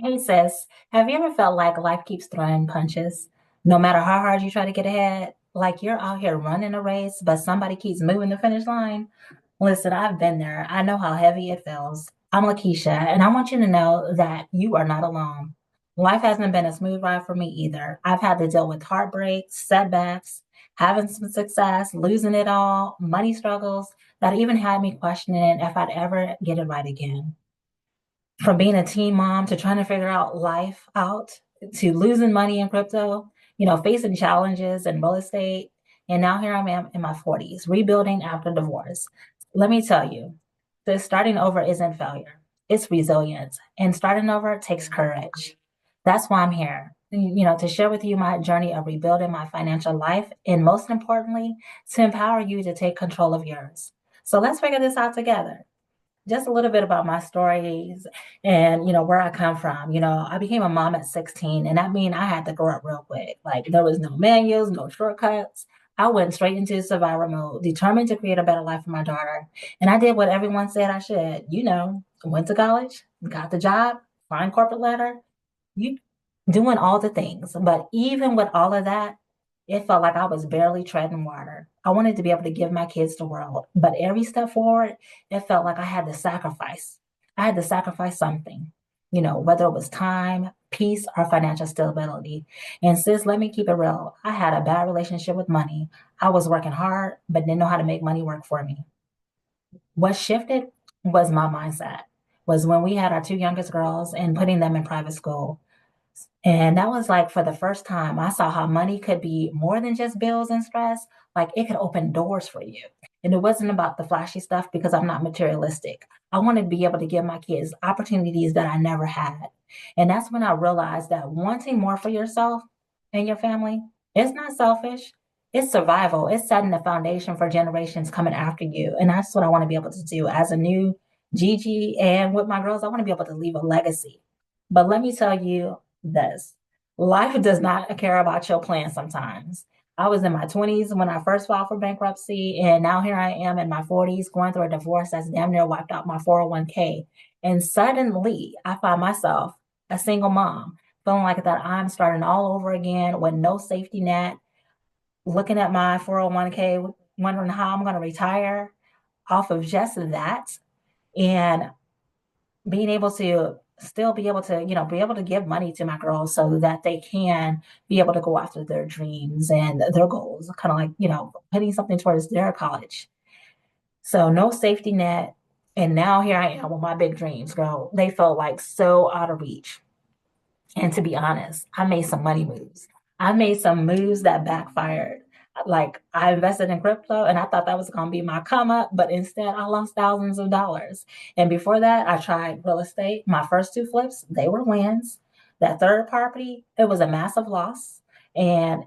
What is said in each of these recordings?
Hey sis, have you ever felt like life keeps throwing punches? No matter how hard you try to get ahead, like you're out here running a race, but somebody keeps moving the finish line? Listen, I've been there. I know how heavy it feels. I'm LaKeisha, and I want you to know that you are not alone. Life hasn't been a smooth ride for me either. I've had to deal with heartbreaks, setbacks, having some success, losing it all, money struggles that even had me questioning if I'd ever get it right again. From being a teen mom to trying to figure out life out to losing money in crypto, facing challenges in real estate. And now here I am in my 40s, rebuilding after divorce. Let me tell you, the starting over isn't failure, it's resilience. And starting over takes courage. That's why I'm here, to share with you my journey of rebuilding my financial life. And most importantly, to empower you to take control of yours. So let's figure this out together. Just a little bit about my stories and where I come from. I became a mom at 16, and that means I had to grow up real quick. Like there was no manuals, no shortcuts. I went straight into survival mode, determined to create a better life for my daughter. And I did what everyone said I should. Went to college, got the job, fine corporate ladder, you doing all the things. But even with all of that, it felt like I was barely treading water. I wanted to be able to give my kids the world, but every step forward, it felt like I had to sacrifice. I had to sacrifice something, whether it was time, peace, or financial stability. And sis, let me keep it real. I had a bad relationship with money. I was working hard, but didn't know how to make money work for me. What shifted was my mindset, was when we had our two youngest girls and putting them in private school. And that was like for the first time, I saw how money could be more than just bills and stress. Like it could open doors for you. And it wasn't about the flashy stuff because I'm not materialistic. I want to be able to give my kids opportunities that I never had. And that's when I realized that wanting more for yourself and your family is not selfish. It's survival. It's setting the foundation for generations coming after you. And that's what I want to be able to do as a new Gigi and with my girls. I want to be able to leave a legacy. But let me tell you, this. Life does not care about your plan sometimes. I was in my 20s when I first filed for bankruptcy, and now here I am in my 40s going through a divorce that's damn near wiped out my 401k. And suddenly I find myself a single mom, feeling like that I'm starting all over again with no safety net, looking at my 401k, wondering how I'm going to retire off of just that. And being able to still be able to, be able to give money to my girls so that they can be able to go after their dreams and their goals, kind of like, putting something towards their college. So no safety net. And now here I am with my big dreams, girl. They felt like so out of reach. And to be honest, I made some money moves. I made some moves that backfired. Like I invested in crypto and I thought that was going to be my come up, but instead I lost thousands of dollars. And before that, I tried real estate. My first two flips, they were wins. That third property, it was a massive loss. And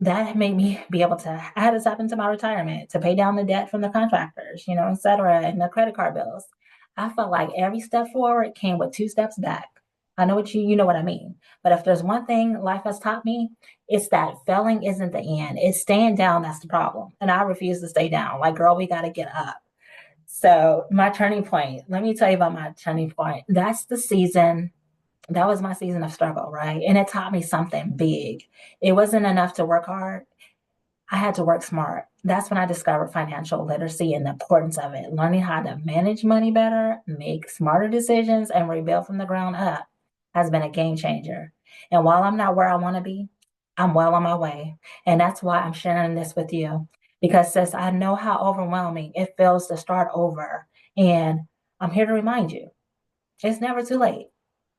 that made me be able to, I had to tap into my retirement to pay down the debt from the contractors, et cetera, and the credit card bills. I felt like every step forward came with two steps back. I know you know what I mean. But if there's one thing life has taught me, it's that failing isn't the end. It's staying down that's the problem. And I refuse to stay down. Like, girl, we got to get up. So, my turning point, let me tell you about my turning point. That was my season of struggle, right? And it taught me something big. It wasn't enough to work hard. I had to work smart. That's when I discovered financial literacy and the importance of it. Learning how to manage money better, make smarter decisions, and rebuild from the ground up has been a game changer. And while I'm not where I want to be, I'm well on my way. And that's why I'm sharing this with you. Because, sis, I know how overwhelming it feels to start over. And I'm here to remind you it's never too late.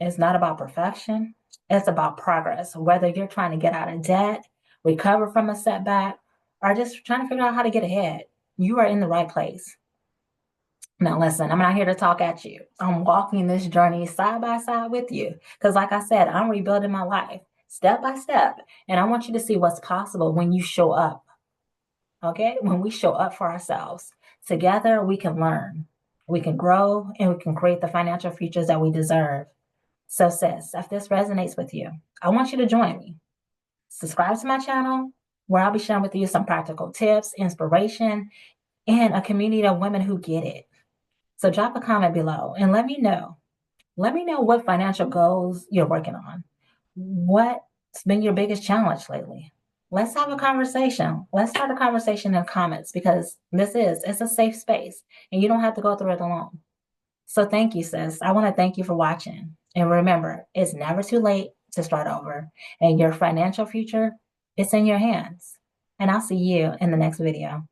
It's not about perfection, it's about progress. Whether you're trying to get out of debt, recover from a setback, or just trying to figure out how to get ahead, you are in the right place. Now, listen, I'm not here to talk at you. I'm walking this journey side by side with you. Because, like I said, I'm rebuilding my life step by step. And I want you to see what's possible when you show up. Okay? When we show up for ourselves. Together, we can learn, we can grow, and we can create the financial futures that we deserve. So, sis, if this resonates with you, I want you to join me. Subscribe to my channel where I'll be sharing with you some practical tips, inspiration, and a community of women who get it. So, drop a comment below and let me know Let me know what financial goals you're working on. What's been your biggest challenge lately? Let's have a conversation. Let's start a conversation in the comments because it's a safe space and you don't have to go through it alone. So thank you, sis. I want to thank you for watching. And remember, it's never too late to start over. And your financial future, it's in your hands. And I'll see you in the next video.